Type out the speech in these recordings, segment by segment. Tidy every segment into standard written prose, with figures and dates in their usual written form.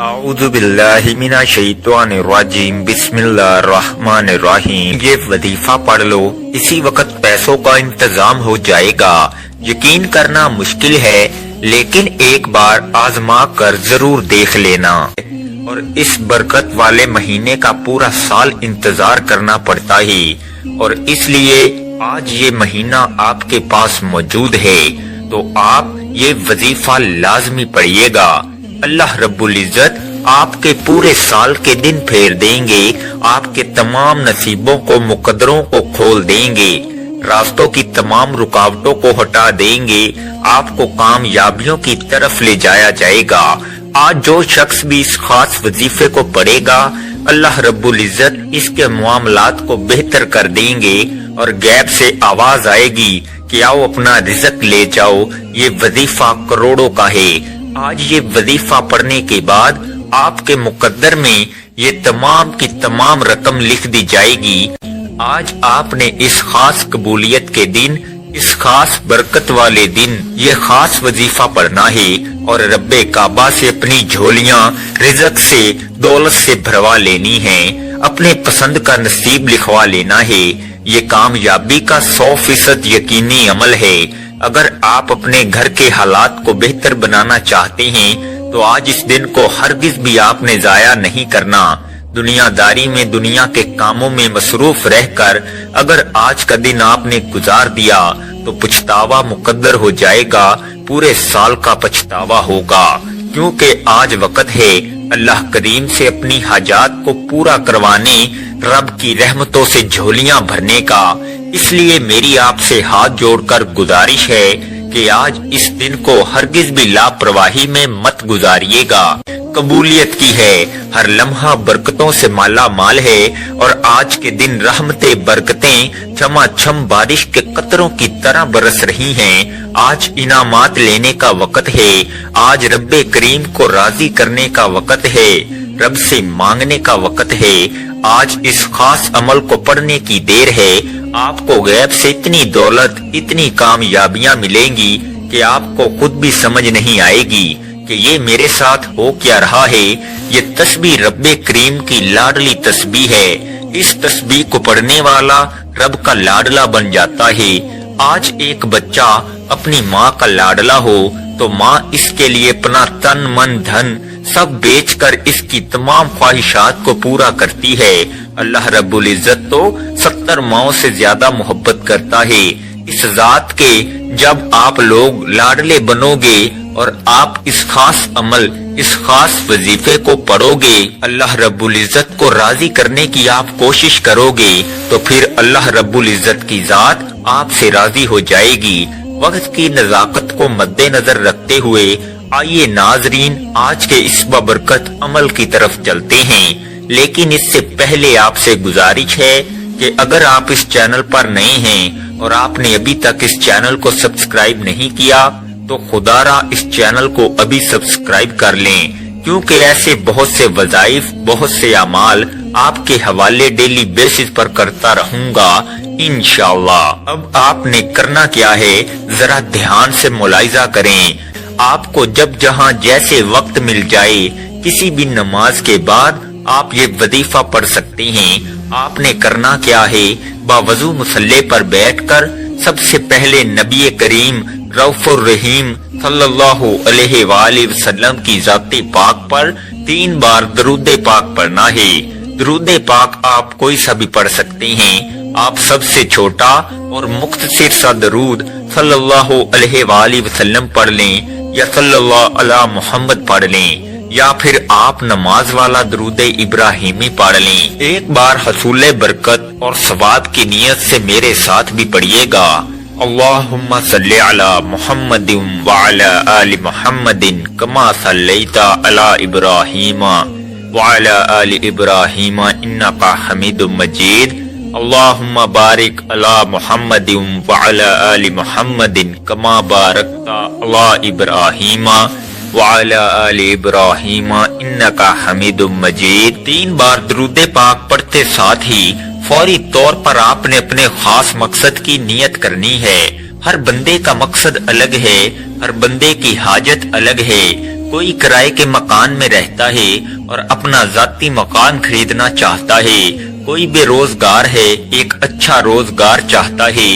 اعوذ باللہ من الشیطان الرجیم بسم اللہ الرحمن الرحیم۔ یہ وظیفہ پڑھ لو، اسی وقت پیسوں کا انتظام ہو جائے گا۔ یقین کرنا مشکل ہے لیکن ایک بار آزما کر ضرور دیکھ لینا، اور اس برکت والے مہینے کا پورا سال انتظار کرنا پڑتا ہے، اور اس لیے آج یہ مہینہ آپ کے پاس موجود ہے تو آپ یہ وظیفہ لازمی پڑھیے گا۔ اللہ رب العزت آپ کے پورے سال کے دن پھیر دیں گے، آپ کے تمام نصیبوں کو مقدروں کو کھول دیں گے، راستوں کی تمام رکاوٹوں کو ہٹا دیں گے، آپ کو کامیابیوں کی طرف لے جایا جائے گا۔ آج جو شخص بھی اس خاص وظیفے کو پڑھے گا، اللہ رب العزت اس کے معاملات کو بہتر کر دیں گے، اور غیب سے آواز آئے گی کہ آؤ اپنا رزق لے جاؤ۔ یہ وظیفہ کروڑوں کا ہے۔ آج یہ وظیفہ پڑھنے کے بعد آپ کے مقدر میں یہ تمام کی تمام رقم لکھ دی جائے گی۔ آج آپ نے اس خاص قبولیت کے دن، اس خاص برکت والے دن یہ خاص وظیفہ پڑھنا ہے، اور رب کعبہ سے اپنی جھولیاں رزق سے، دولت سے بھروا لینی ہیں، اپنے پسند کا نصیب لکھوا لینا ہے۔ یہ کامیابی کا 100% یقینی عمل ہے۔ اگر آپ اپنے گھر کے حالات کو بہتر بنانا چاہتے ہیں تو آج اس دن کو ہرگز بھی آپ نے ضائع نہیں کرنا۔ دنیا داری میں، دنیا کے کاموں میں مصروف رہ کر اگر آج کا دن آپ نے گزار دیا تو پچھتاوا مقدر ہو جائے گا، پورے سال کا پچھتاوا ہوگا، کیونکہ آج وقت ہے اللہ کریم سے اپنی حاجات کو پورا کروانے، رب کی رحمتوں سے جھولیاں بھرنے کا۔ اس لیے میری آپ سے ہاتھ جوڑ کر گزارش ہے کہ آج اس دن کو ہرگز بھی لاپرواہی میں مت گزاریے گا۔ قبولیت کی ہے، ہر لمحہ برکتوں سے مالا مال ہے، اور آج کے دن رحمتیں برکتیں چھما چھم بارش کے قطروں کی طرح برس رہی ہیں۔ آج انعامات لینے کا وقت ہے، آج رب کریم کو راضی کرنے کا وقت ہے، رب سے مانگنے کا وقت ہے۔ آج اس خاص عمل کو پڑھنے کی دیر ہے۔ آپ کو غیب سے اتنی دولت، اتنی کامیابیاں ملیں گی کہ آپ کو خود بھی سمجھ نہیں آئے گی کہ یہ میرے ساتھ ہو کیا رہا ہے۔ یہ تسبیح رب کریم کی لاڈلی تسبیح ہے۔ اس تسبیح کو پڑھنے والا رب کا لاڈلا بن جاتا ہے۔ آج ایک بچہ اپنی ماں کا لاڈلا ہو تو ماں اس کے لیے اپنا تن من دھن سب بیچ کر اس کی تمام خواہشات کو پورا کرتی ہے۔ اللہ رب العزت تو 70 ماؤں سے زیادہ محبت کرتا ہے۔ اس ذات کے جب آپ لوگ لاڈلے بنو گے اور آپ اس خاص عمل، اس خاص وظیفے کو پڑھو گے، اللہ رب العزت کو راضی کرنے کی آپ کوشش کرو گے، تو پھر اللہ رب العزت کی ذات آپ سے راضی ہو جائے گی۔ وقت کی نزاکت کو مد نظر رکھتے ہوئے آئیے ناظرین آج کے اس بابرکت عمل کی طرف چلتے ہیں، لیکن اس سے پہلے آپ سے گزارش ہے کہ اگر آپ اس چینل پر نئے ہیں اور آپ نے ابھی تک اس چینل کو سبسکرائب نہیں کیا تو خدا را اس چینل کو ابھی سبسکرائب کر لیں، کیونکہ ایسے بہت سے وظائف، بہت سے اعمال آپ کے حوالے ڈیلی بیسس پر کرتا رہوں گا انشاءاللہ۔ اب آپ نے کرنا کیا ہے، ذرا دھیان سے ملاحظہ کریں۔ آپ کو جب جہاں جیسے وقت مل جائے، کسی بھی نماز کے بعد آپ یہ وظیفہ پڑھ سکتے ہیں۔ آپ نے کرنا کیا ہے، باوضو مصلی پر بیٹھ کر سب سے پہلے نبی کریم رؤوف الرحیم صلی اللہ علیہ وآلہ وسلم کی ذات پاک پر 3 بار درود پاک پڑھنا ہے۔ درود پاک آپ کوئی سا بھی پڑھ سکتے ہیں۔ آپ سب سے چھوٹا اور مختصر سا درود صلی اللہ علیہ وآلہ وسلم پڑھ لیں، یا صلی اللہ علی محمد پڑھ لیں، یا پھر آپ نماز والا درود ابراہیمی پڑھ لیں۔ ایک بار حصول برکت اور ثواب کی نیت سے میرے ساتھ بھی پڑھیے گا۔ اللہم صلی علی محمد وعلی آل محمد کما صلیت علی ابراہیم وعلی آل ابراہیم انکا حمید مجید۔ اللہم بارک علی محمد وعلی آل محمد کما بارکت علی ابراہیم وعلی آل ابراہیم انکا حمید مجید۔ 3 بار درود پاک پڑھتے ساتھ ہی فوری طور پر آپ نے اپنے خاص مقصد کی نیت کرنی ہے۔ ہر بندے کا مقصد الگ ہے، ہر بندے کی حاجت الگ ہے۔ کوئی کرائے کے مکان میں رہتا ہے اور اپنا ذاتی مکان خریدنا چاہتا ہے، کوئی بے روزگار ہے، ایک اچھا روزگار چاہتا ہے،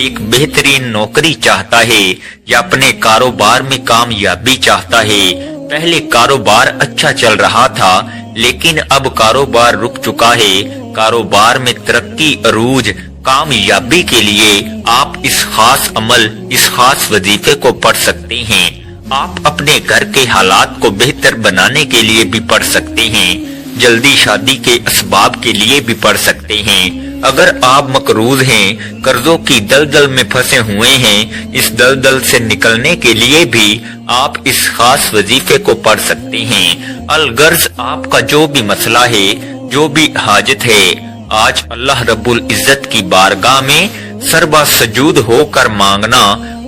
ایک بہترین نوکری چاہتا ہے، یا اپنے کاروبار میں کامیابی چاہتا ہے۔ پہلے کاروبار اچھا چل رہا تھا لیکن اب کاروبار رک چکا ہے۔ کاروبار میں ترقی، عروج، کامیابی کے لیے آپ اس خاص عمل، اس خاص وظیفے کو پڑھ سکتے ہیں۔ آپ اپنے گھر کے حالات کو بہتر بنانے کے لیے بھی پڑھ سکتے ہیں، جلدی شادی کے اسباب کے لیے بھی پڑھ سکتے ہیں۔ اگر آپ مقروض ہیں، قرضوں کی دلدل میں پھنسے ہوئے ہیں، اس دلدل سے نکلنے کے لیے بھی آپ اس خاص وظیفے کو پڑھ سکتے ہیں۔ الغرض آپ کا جو بھی مسئلہ ہے، جو بھی حاجت ہے، آج اللہ رب العزت کی بارگاہ میں سربا سجود ہو کر مانگنا۔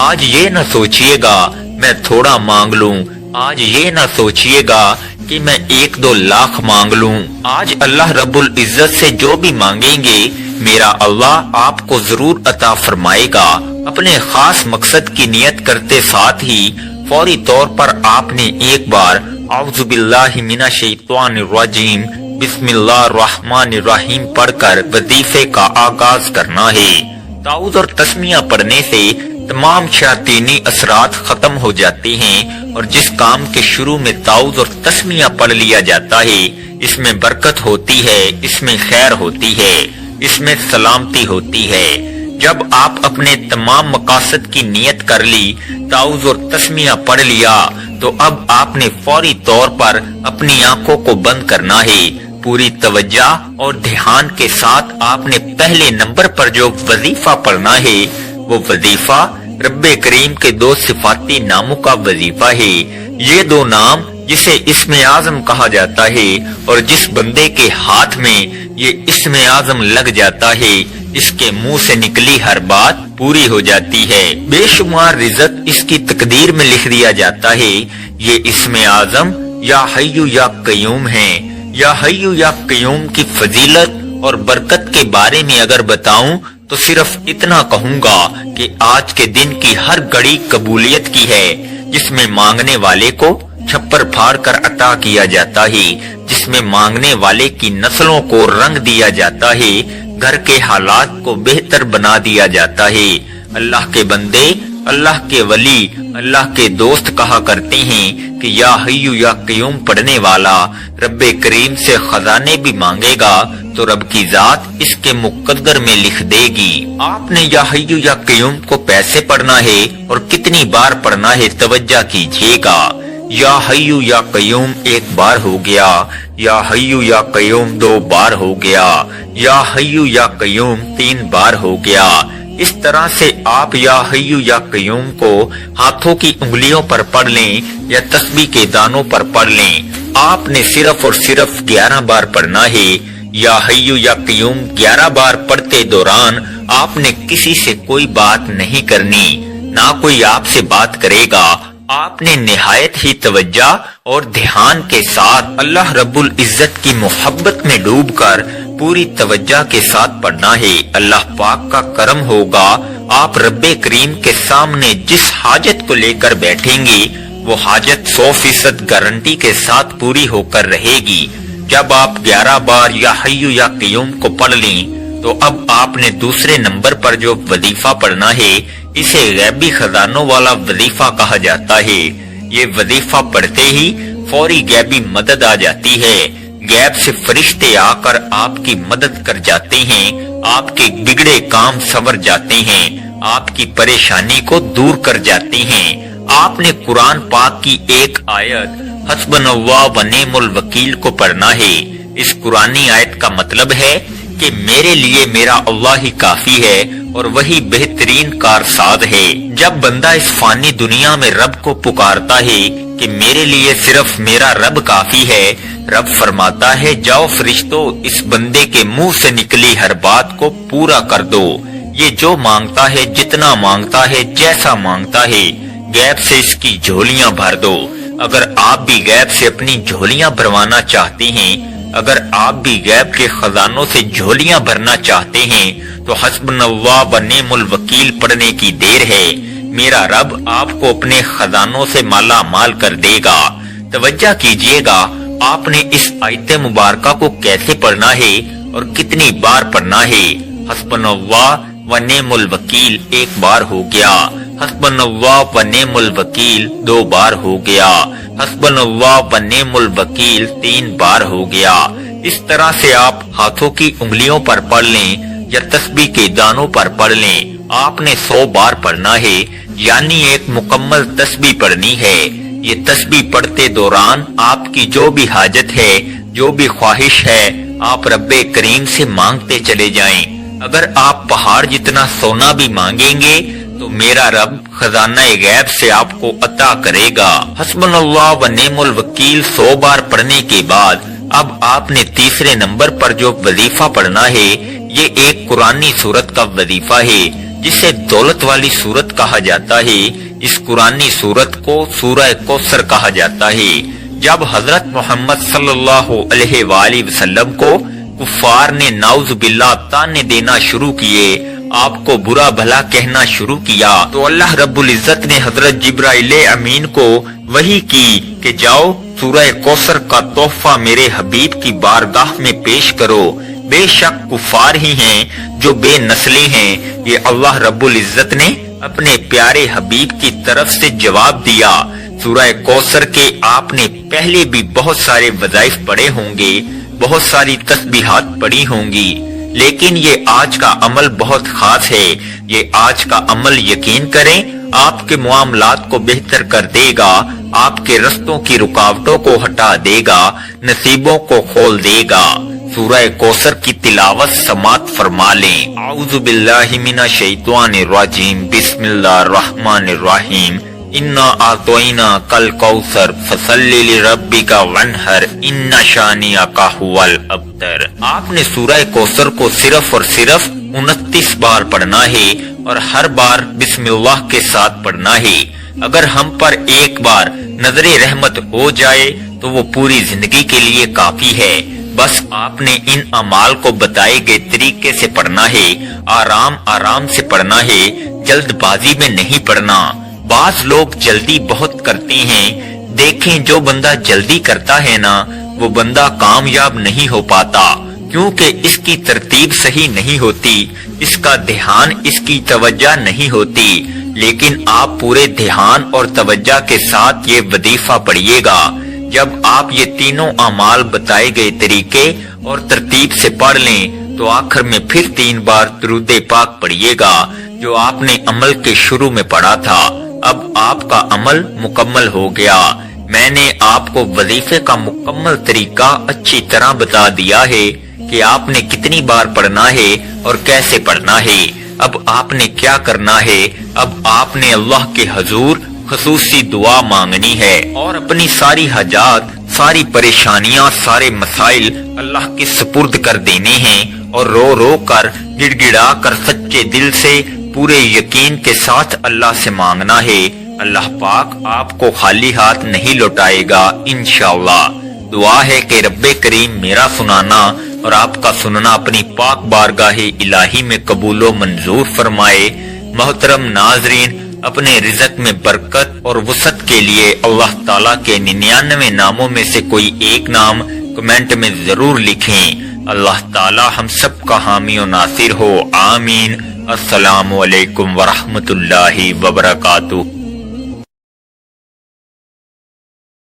آج یہ نہ سوچئے گا میں تھوڑا مانگ لوں، آج یہ نہ سوچئے گا کہ میں 1-2 لاکھ مانگ لوں۔ آج اللہ رب العزت سے جو بھی مانگیں گے میرا اللہ آپ کو ضرور عطا فرمائے گا۔ اپنے خاص مقصد کی نیت کرتے ساتھ ہی فوری طور پر آپ نے ایک بار اعوذ باللہ من الشیطان الرجیم بسم اللہ الرحمن الرحیم پڑھ کر وظیفے کا آغاز کرنا ہے۔ تعوذ اور تسمیہ پڑھنے سے تمام شیاطینی اثرات ختم ہو جاتے ہیں، اور جس کام کے شروع میں تعوذ اور تسمیہ پڑھ لیا جاتا ہے اس میں برکت ہوتی ہے، اس میں خیر ہوتی ہے، اس میں سلامتی ہوتی ہے۔ جب آپ اپنے تمام مقاصد کی نیت کر لی، تعوذ اور تسمیہ پڑھ لیا، تو اب آپ نے فوری طور پر اپنی آنکھوں کو بند کرنا ہے۔ پوری توجہ اور دھیان کے ساتھ آپ نے پہلے نمبر پر جو وظیفہ پڑھنا ہے وہ وظیفہ رب کریم کے 2 صفاتی ناموں کا وظیفہ ہے۔ یہ 2 نام جسے اسم اعظم کہا جاتا ہے، اور جس بندے کے ہاتھ میں یہ اسم اعظم لگ جاتا ہے اس کے منہ سے نکلی ہر بات پوری ہو جاتی ہے، بے شمار رزق اس کی تقدیر میں لکھ دیا جاتا ہے۔ یہ اسم اعظم یا حی یا قیوم ہے۔ یا حی یا قیوم کی فضیلت اور برکت کے بارے میں اگر بتاؤں تو صرف اتنا کہوں گا کہ آج کے دن کی ہر گھڑی قبولیت کی ہے، جس میں مانگنے والے کو چھپر پھاڑ کر عطا کیا جاتا ہے، جس میں مانگنے والے کی نسلوں کو رنگ دیا جاتا ہے، گھر کے حالات کو بہتر بنا دیا جاتا ہے۔ اللہ کے بندے، اللہ کے ولی، اللہ کے دوست کہا کرتے ہیں کہ یا حی یا قیوم پڑھنے والا رب کریم سے خزانے بھی مانگے گا تو رب کی ذات اس کے مقدر میں لکھ دے گی۔ آپ نے یا حی یا قیوم کو پیسے پڑھنا ہے اور کتنی بار پڑھنا ہے توجہ کیجیے گا۔ یا حی یا قیوم 1 بار ہو گیا، یا حی یا قیوم 2 بار ہو گیا، یا حی یا قیوم 3 بار ہو گیا۔ اس طرح سے آپ یا حی یا قیوم کو ہاتھوں کی انگلیوں پر پڑھ لیں یا تسبیح کے دانوں پر پڑھ لیں۔ آپ نے صرف اور صرف 11 بار پڑھنا ہے۔ یا حی یا قیوم 11 بار پڑھتے دوران آپ نے کسی سے کوئی بات نہیں کرنی، نہ کوئی آپ سے بات کرے گا۔ آپ نے نہایت ہی توجہ اور دھیان کے ساتھ اللہ رب العزت کی محبت میں ڈوب کر پوری توجہ کے ساتھ پڑھنا ہے۔ اللہ پاک کا کرم ہوگا، آپ رب کریم کے سامنے جس حاجت کو لے کر بیٹھیں گے وہ حاجت 100% گارنٹی کے ساتھ پوری ہو کر رہے گی۔ جب آپ 11 بار یا حی یا قیوم کو پڑھ لیں تو اب آپ نے دوسرے نمبر پر جو وظیفہ پڑھنا ہے اسے غیبی خزانوں والا وظیفہ کہا جاتا ہے۔ یہ وظیفہ پڑھتے ہی فوری غیبی مدد آ جاتی ہے، غیب سے فرشتے آ کر آپ کی مدد کر جاتے ہیں، آپ کے بگڑے کام سنور جاتے ہیں، آپ کی پریشانی کو دور کر جاتے ہیں۔ آپ نے قرآن پاک کی ایک آیت حسبنا اللہ و نعم الوکیل کو پڑھنا ہے۔ اس قرآنی آیت کا مطلب ہے کہ میرے لیے میرا اللہ ہی کافی ہے اور وہی بہترین کارساز ہے۔ جب بندہ اس فانی دنیا میں رب کو پکارتا ہے کہ میرے لیے صرف میرا رب کافی ہے، رب فرماتا ہے جاؤ فرشتوں اس بندے کے منہ سے نکلی ہر بات کو پورا کر دو۔ یہ جو مانگتا ہے، جتنا مانگتا ہے، جیسا مانگتا ہے، غیب سے اس کی جھولیاں بھر دو۔ اگر آپ بھی غیب سے اپنی جھولیاں بھروانا چاہتے ہیں، اگر آپ بھی غیب کے خزانوں سے جھولیاں بھرنا چاہتے ہیں تو حسبنا اللہ و نعم الوکیل پڑھنے کی دیر ہے۔ میرا رب آپ کو اپنے خزانوں سے مالا مال کر دے گا۔ توجہ کیجئے گا آپ نے اس آیت مبارکہ کو کیسے پڑھنا ہے اور کتنی بار پڑھنا ہے۔ حسبنا اللہ و نعم الوکیل ایک بار ہو گیا، حسبنا اللہ و نعم الوکیل 2 بار ہو گیا، حسبنا اللہ و نعم الوکیل 3 بار ہو گیا۔ اس طرح سے آپ ہاتھوں کی انگلیوں پر پڑھ لیں یا تسبیح کے دانوں پر پڑھ لیں۔ آپ نے 100 بار پڑھنا ہے، یعنی ایک مکمل تسبیح پڑھنی ہے۔ یہ تسبیح پڑھتے دوران آپ کی جو بھی حاجت ہے، جو بھی خواہش ہے، آپ رب کریم سے مانگتے چلے جائیں۔ اگر آپ پہاڑ جتنا سونا بھی مانگیں گے تو میرا رب خزانہ غیب سے آپ کو عطا کرے گا۔ حسبنا اللہ و نعم الوکیل 100 بار پڑھنے کے بعد اب آپ نے تیسرے نمبر پر جو وظیفہ پڑھنا ہے، یہ ایک قرآنی سورت کا وظیفہ ہے جسے دولت والی سورت کہا جاتا ہے۔ اس قرآنی سورت کو سورہ کوثر کہا جاتا ہے۔ جب حضرت محمد صلی اللہ علیہ وآلہ وسلم کو کفار نے نعوذ باللہ تانے دینا شروع کیے، آپ کو برا بھلا کہنا شروع کیا، تو اللہ رب العزت نے حضرت جبرائیل امین کو وحی کی کہ جاؤ سورہ کوثر کا تحفہ میرے حبیب کی بارگاہ میں پیش کرو۔ بے شک کفار ہی ہیں جو بے نسلی ہیں۔ یہ اللہ رب العزت نے اپنے پیارے حبیب کی طرف سے جواب دیا۔ سورہ کوثر کے آپ نے پہلے بھی بہت سارے وظائف پڑھے ہوں گے، بہت ساری تسبیحات پڑھی ہوں گی، لیکن یہ آج کا عمل بہت خاص ہے۔ یہ آج کا عمل یقین کریں آپ کے معاملات کو بہتر کر دے گا، آپ کے رستوں کی رکاوٹوں کو ہٹا دے گا، نصیبوں کو کھول دے گا۔ سورہ کوثر کی تلاوت سماعت فرما لیں۔ اعوذ باللہ من الشیطان الرجیم، بسم اللہ الرحمن الرحیم۔ انا اعطیناک الکوثر فصلی لربک وانحر ان شانئک ھو الابتر۔ آپ نے سورہ کوثر کو صرف اور صرف 29 بار پڑھنا ہے اور ہر بار بسم اللہ کے ساتھ پڑھنا ہے۔ اگر ہم پر ایک بار نظر رحمت ہو جائے تو وہ پوری زندگی کے لیے کافی ہے۔ بس آپ نے ان اعمال کو بتائے گئے طریقے سے پڑھنا ہے، آرام آرام سے پڑھنا ہے، جلد بازی میں نہیں پڑھنا۔ بعض لوگ جلدی بہت کرتے ہیں، دیکھیں جو بندہ جلدی کرتا ہے نا وہ بندہ کامیاب نہیں ہو پاتا، کیونکہ اس کی ترتیب صحیح نہیں ہوتی، اس کا دھیان، اس کی توجہ نہیں ہوتی۔ لیکن آپ پورے دھیان اور توجہ کے ساتھ یہ وظیفہ پڑھیے گا۔ جب آپ یہ تینوں اعمال بتائے گئے طریقے اور ترتیب سے پڑھ لیں تو آخر میں پھر 3 بار درود پاک پڑھیے گا جو آپ نے عمل کے شروع میں پڑھا تھا۔ اب آپ کا عمل مکمل ہو گیا۔ میں نے آپ کو وظیفے کا مکمل طریقہ اچھی طرح بتا دیا ہے کہ آپ نے کتنی بار پڑھنا ہے اور کیسے پڑھنا ہے۔ اب آپ نے کیا کرنا ہے؟ اب آپ نے اللہ کے حضور خصوصی دعا مانگنی ہے اور اپنی ساری حاجات، ساری پریشانیاں، سارے مسائل اللہ کے سپرد کر دینے ہیں اور رو رو کر، گڑ گڑا کر، سچے دل سے، پورے یقین کے ساتھ اللہ سے مانگنا ہے۔ اللہ پاک آپ کو خالی ہاتھ نہیں لوٹائے گا انشاءاللہ۔ دعا ہے کہ رب کریم میرا سنانا اور آپ کا سننا اپنی پاک بارگاہ الہی میں قبول و منظور فرمائے۔ محترم ناظرین، اپنے رزق میں برکت اور وسعت کے لیے اللہ تعالیٰ کے 99 ناموں میں سے کوئی ایک نام کمنٹ میں ضرور لکھیں۔ اللہ تعالیٰ ہم سب کا حامی و ناصر ہو، آمین۔ السلام علیکم ورحمۃ اللہ وبرکاتہ۔